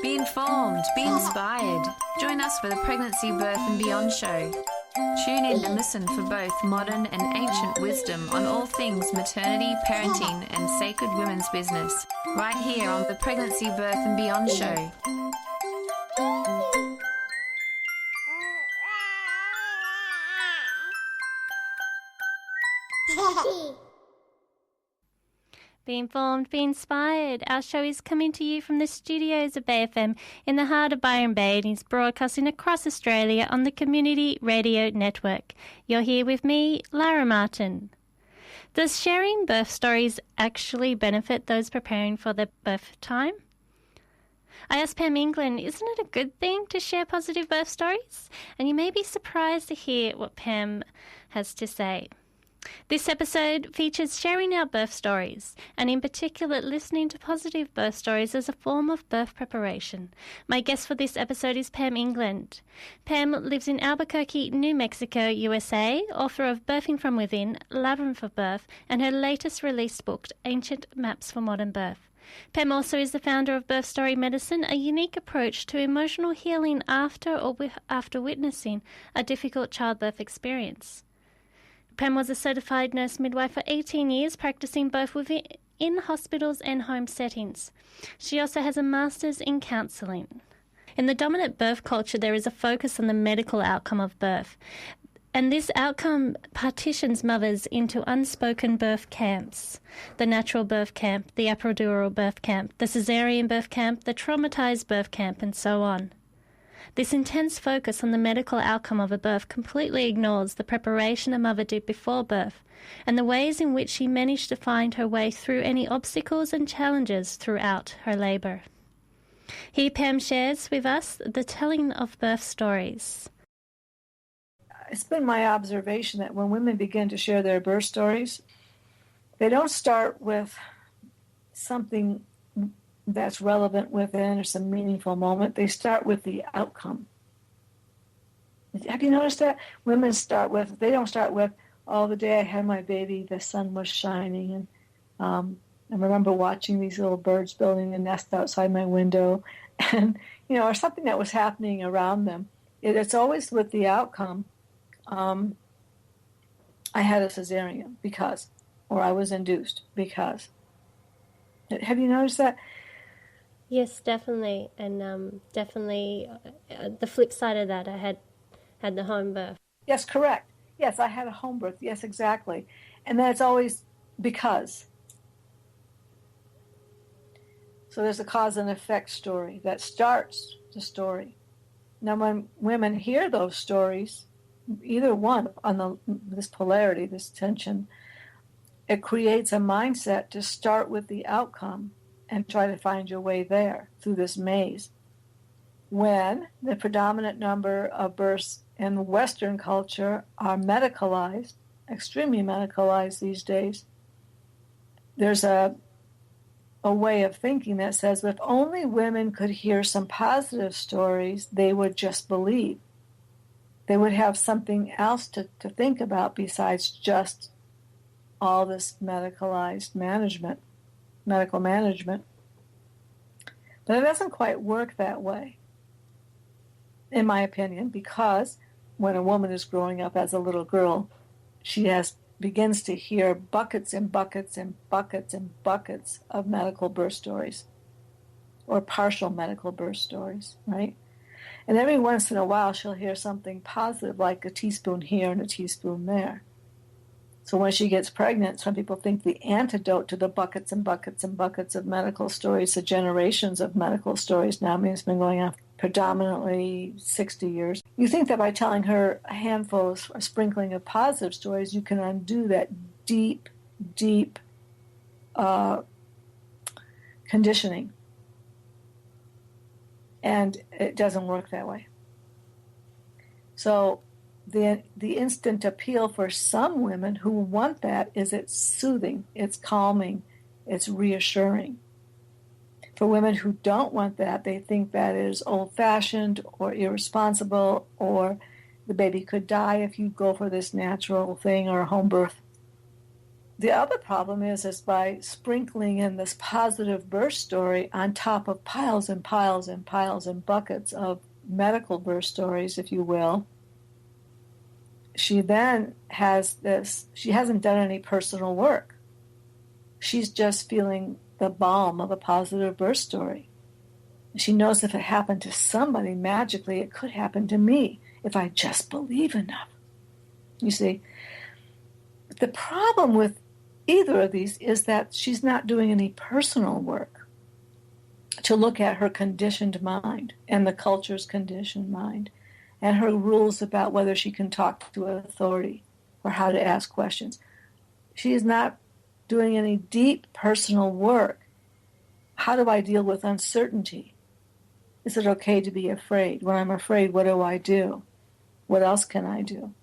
Be informed, be inspired. Join us for the Pregnancy, Birth and Beyond show. Tune in and listen for both modern and ancient wisdom on all things maternity, parenting and sacred women's business, right here on the Pregnancy, Birth and Beyond show. Be informed, be inspired. Our show is coming to you from the studios of Bay FM in the heart of Byron Bay and is broadcasting across Australia on the Community Radio Network. You're here with me, Lara Martin. Does sharing birth stories actually benefit those preparing for their birth time? I asked Pam England, isn't it a good thing to share positive birth stories? And you may be surprised to hear what Pam has to say. This episode features sharing our birth stories, and in particular listening to positive birth stories as a form of birth preparation. My guest for this episode is Pam England. Pam lives in Albuquerque, New Mexico, USA, author of Birthing from Within, Labyrinth of Birth, and her latest released book, Ancient Maps for Modern Birth. Pam also is the founder of Birth Story Medicine, a unique approach to emotional healing after witnessing a difficult childbirth experience. Pam was a certified nurse midwife for 18 years, practicing both within hospitals and home settings. She also has a master's in counselling. In the dominant birth culture, there is a focus on the medical outcome of birth, and this outcome partitions mothers into unspoken birth camps: the natural birth camp, the epidural birth camp, the caesarean birth camp, the traumatized birth camp, and so on. This intense focus on the medical outcome of a birth completely ignores the preparation a mother did before birth and the ways in which she managed to find her way through any obstacles and challenges throughout her labour. Here Pam shares with us the telling of birth stories. It's been my observation that when women begin to share their birth stories, they don't start with something that's relevant within or some meaningful moment. They start with the outcome. Have you noticed that? Women they don't start with, oh, the day I had my baby, the sun was shining. And I remember watching these little birds building a nest outside my window and, or something that was happening around them. It's always with the outcome. I had a cesarean because, or I was induced because. Have you noticed that? Yes, definitely, and definitely the flip side of that, I had the home birth. Yes, correct. Yes, I had a home birth. Yes, exactly. And then it's always because. So there's a cause and effect story that starts the story. Now, when women hear those stories, either one on this polarity, this tension, it creates a mindset to start with the outcome and try to find your way there through this maze. When the predominant number of births in Western culture are medicalized, extremely medicalized these days, there's a way of thinking that says if only women could hear some positive stories, they would just believe. They would have something else to think about besides just all this medical management. But it doesn't quite work that way, in my opinion, because when a woman is growing up as a little girl, she begins to hear buckets and buckets and buckets and buckets of medical birth stories or partial medical birth stories, right? And every once in a while, she'll hear something positive, like a teaspoon here and a teaspoon there. So when she gets pregnant, some people think the antidote to the buckets and buckets and buckets of medical stories, the generations of medical stories now, it's been going on predominantly 60 years. You think that by telling her a handful, a sprinkling of positive stories, you can undo that deep, deep conditioning. And it doesn't work that way. So the instant appeal for some women who want that is it's soothing, it's calming, it's reassuring. For women who don't want that, they think that is old-fashioned or irresponsible, or the baby could die if you go for this natural thing or a home birth. the other problem is by sprinkling in this positive birth story on top of piles and piles and piles and buckets of medical birth stories, if you will, she then has this, she hasn't done any personal work. She's just feeling the balm of a positive birth story. She knows if it happened to somebody magically, it could happen to me if I just believe enough. You see, the problem with either of these is that she's not doing any personal work to look at her conditioned mind and the culture's conditioned mind and her rules about whether she can talk to authority or how to ask questions. She is not doing any deep personal work. How do I deal with uncertainty? Is it okay to be afraid? When I'm afraid, what do I do? What else can I do?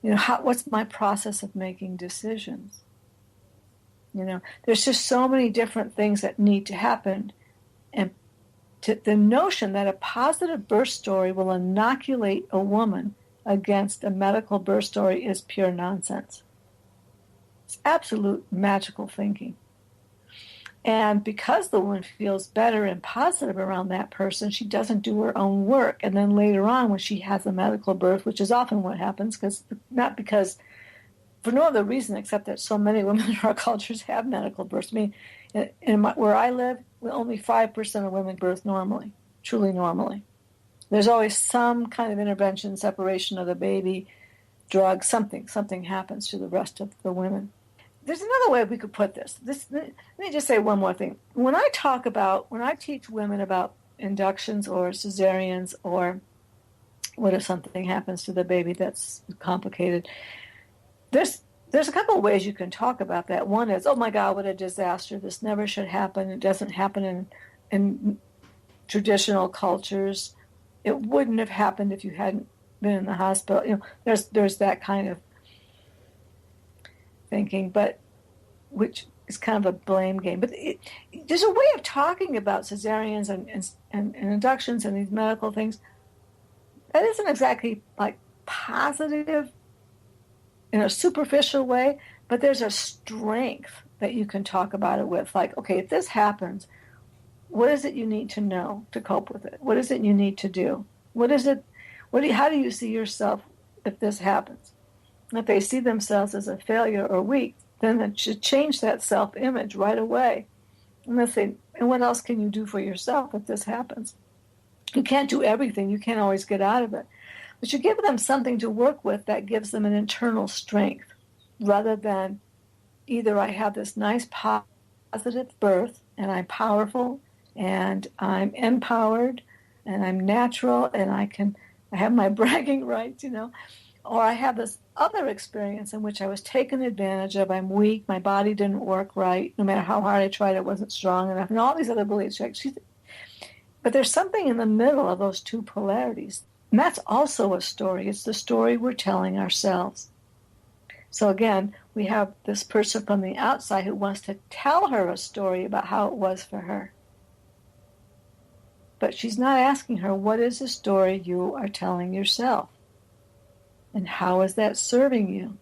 You know, what's my process of making decisions? You know, there's just so many different things that need to happen. And the notion that a positive birth story will inoculate a woman against a medical birth story is pure nonsense. It's absolute magical thinking. And because the woman feels better and positive around that person, she doesn't do her own work. And then later on, when she has a medical birth, which is often what happens, for no other reason except that so many women in our cultures have medical births. I mean, where I live, only 5% of women birth normally, truly normally. There's always some kind of intervention, separation of the baby, drug, something happens to the rest of the women. There's another way we could put this. Let me just say one more thing. When I teach women about inductions or cesareans or what if something happens to the baby that's complicated, there's a couple of ways you can talk about that. One is, oh my God, what a disaster. This never should happen. It doesn't happen in traditional cultures. It wouldn't have happened if you hadn't been in the hospital. You know, there's that kind of thinking, but which is kind of a blame game. But there's a way of talking about cesareans and inductions and these medical things that isn't exactly like positive in a superficial way, but there's a strength that you can talk about it with. Like, okay, if this happens, what is it you need to know to cope with it? What is it you need to do? How do you see yourself if this happens? If they see themselves as a failure or weak, then it should change that self-image right away. And they say, and what else can you do for yourself if this happens? You can't do everything. You can't always get out of it. But you give them something to work with that gives them an internal strength, rather than either I have this nice positive birth and I'm powerful and I'm empowered and I'm natural and I have my bragging rights, you know, or I have this other experience in which I was taken advantage of. I'm weak. My body didn't work right. No matter how hard I tried, it wasn't strong enough. And all these other beliefs. But there's something in the middle of those two polarities. And that's also a story. It's the story we're telling ourselves. So again, we have this person from the outside who wants to tell her a story about how it was for her. But she's not asking her, what is the story you are telling yourself? And how is that serving you?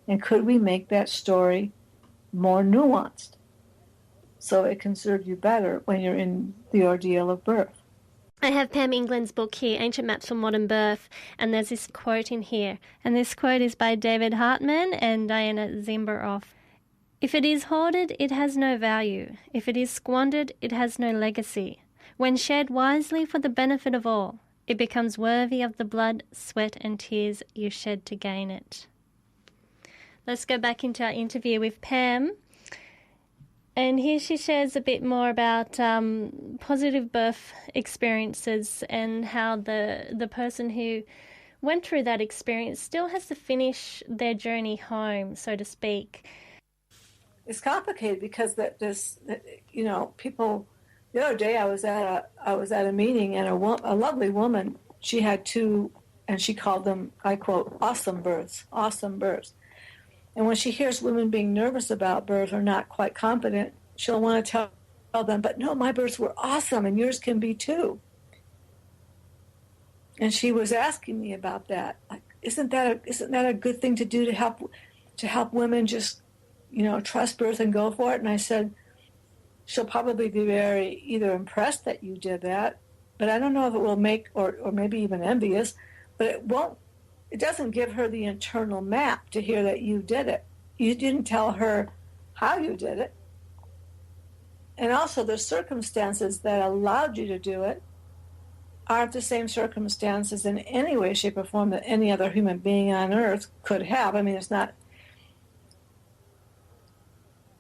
And could we make that story more nuanced so it can serve you better when you're in the ordeal of birth? I have Pam England's book here, Ancient Maps for Modern Birth, and there's this quote in here. And this quote is by David Hartman and Diana Zimberoff. If it is hoarded, it has no value. If it is squandered, it has no legacy. When shared wisely for the benefit of all, it becomes worthy of the blood, sweat and tears you shed to gain it. Let's go back into our interview with Pam. And here she shares a bit more about positive birth experiences and how the person who went through that experience still has to finish their journey home, so to speak. It's complicated because people. The other day I was at a meeting and a lovely woman. She had two, and she called them, I quote, awesome births. And when she hears women being nervous about birth or not quite confident, she'll want to tell them, but no, my births were awesome and yours can be too. And she was asking me about that. Like, isn't that a good thing to do to help women just trust birth and go for it. And I said, she'll probably be very either impressed that you did that, but I don't know if it will make, or maybe even envious, but it doesn't give her the internal map to hear that you did it. You didn't tell her how you did it. And also the circumstances that allowed you to do it aren't the same circumstances in any way, shape, or form that any other human being on earth could have. I mean, it's not.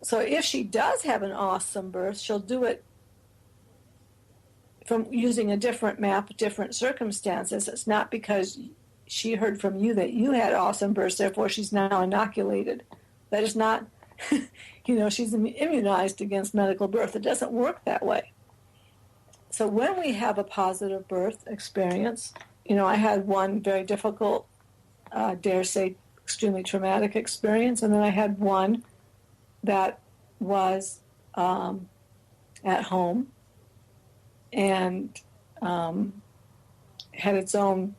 So if she does have an awesome birth, she'll do it from using a different map, different circumstances. It's not because she heard from you that you had awesome births, therefore she's now inoculated. That is not, she's immunized against medical birth. It doesn't work that way. So when we have a positive birth experience, I had one very difficult, dare say extremely traumatic experience, and then I had one that was at home and had its own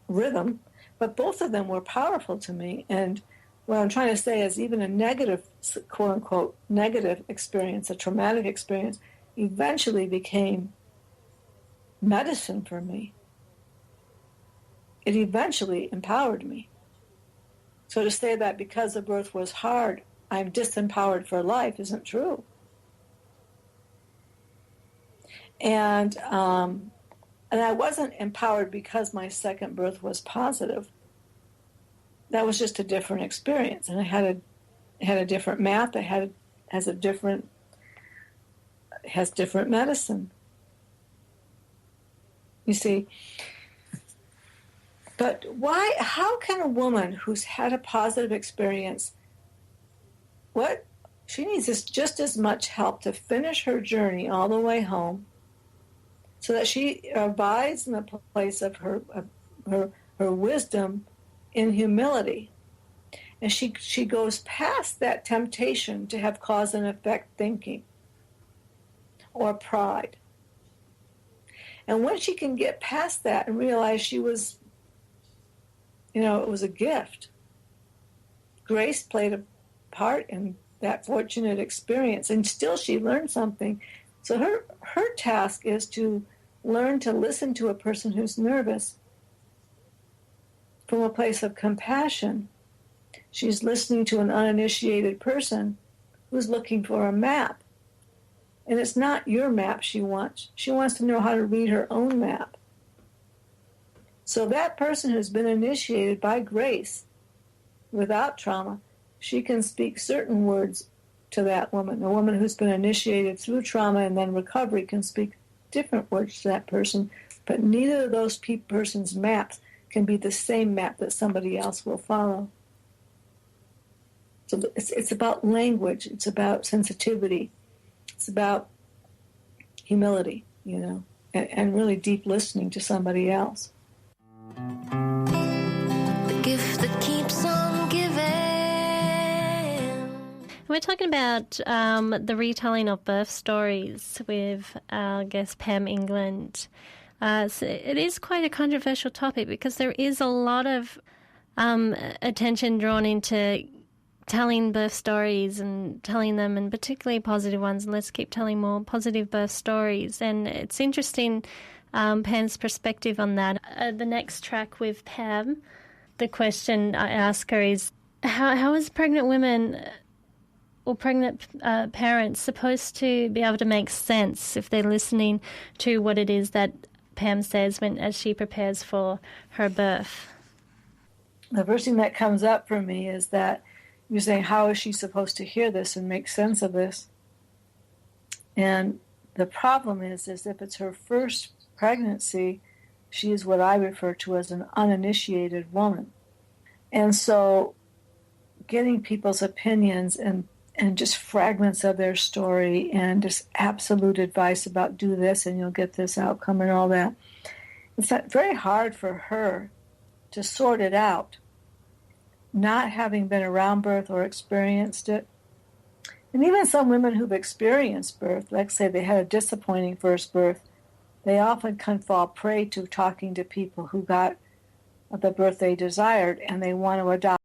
rhythm, but both of them were powerful to me. And what I'm trying to say is even a negative, quote unquote, negative experience, a traumatic experience, eventually became medicine for me. It eventually empowered me. So to say that because the birth was hard, I'm disempowered for life isn't true. And I wasn't empowered because my second birth was positive. That was just a different experience, and it had a different map. It has different medicine. You see. But why? How can a woman who's had a positive experience, she needs is just as much help to finish her journey all the way home, so that she abides in the place of her wisdom in humility, and she goes past that temptation to have cause and effect thinking or pride. And when she can get past that and realize she was, it was a gift. Grace played a part in that fortunate experience, and still she learned something. So her task is to learn to listen to a person who's nervous from a place of compassion. She's listening to an uninitiated person who's looking for a map. And it's not your map she wants. She wants to know how to read her own map. So that person who's been initiated by grace without trauma, she can speak certain words to that woman. A woman who's been initiated through trauma and then recovery can speak different words to that person, but neither of those persons' maps can be the same map that somebody else will follow. So it's about language. It's about sensitivity. It's about humility, and really deep listening to somebody else. The gift that keeps on giving. We're talking about the retelling of birth stories with our guest Pam England. So it is quite a controversial topic because there is a lot of attention drawn into telling birth stories and telling them, and particularly positive ones. And let's keep telling more positive birth stories. And it's interesting, Pam's perspective on that. The next track with Pam, the question I ask her is, how is pregnant women or pregnant parents supposed to be able to make sense if they're listening to what it is that Pam says as she prepares for her birth? The first thing that comes up for me is that you're saying, how is she supposed to hear this and make sense of this? And the problem is if it's her first pregnancy, she is what I refer to as an uninitiated woman. And so getting people's opinions and just fragments of their story and just absolute advice about do this and you'll get this outcome and all that, it's very hard for her to sort it out, not having been around birth or experienced it. And even some women who've experienced birth, let's say they had a disappointing first birth, they often can fall prey to talking to people who got the birth they desired and they want to adopt